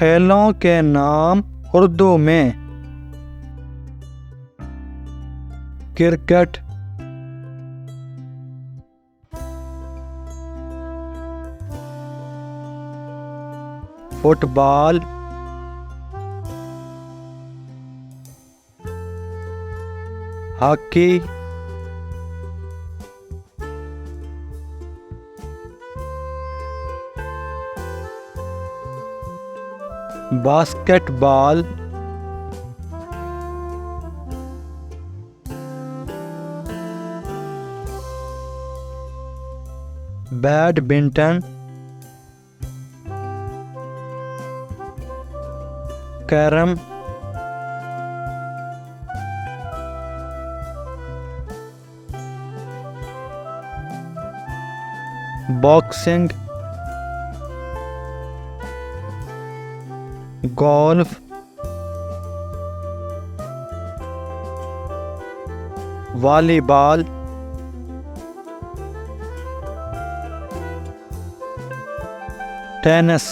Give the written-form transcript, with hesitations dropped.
खेलों के नाम उर्दू में। Cricket, football, hockey, basketball, badminton, carrom, boxing, golf, volleyball, tennis.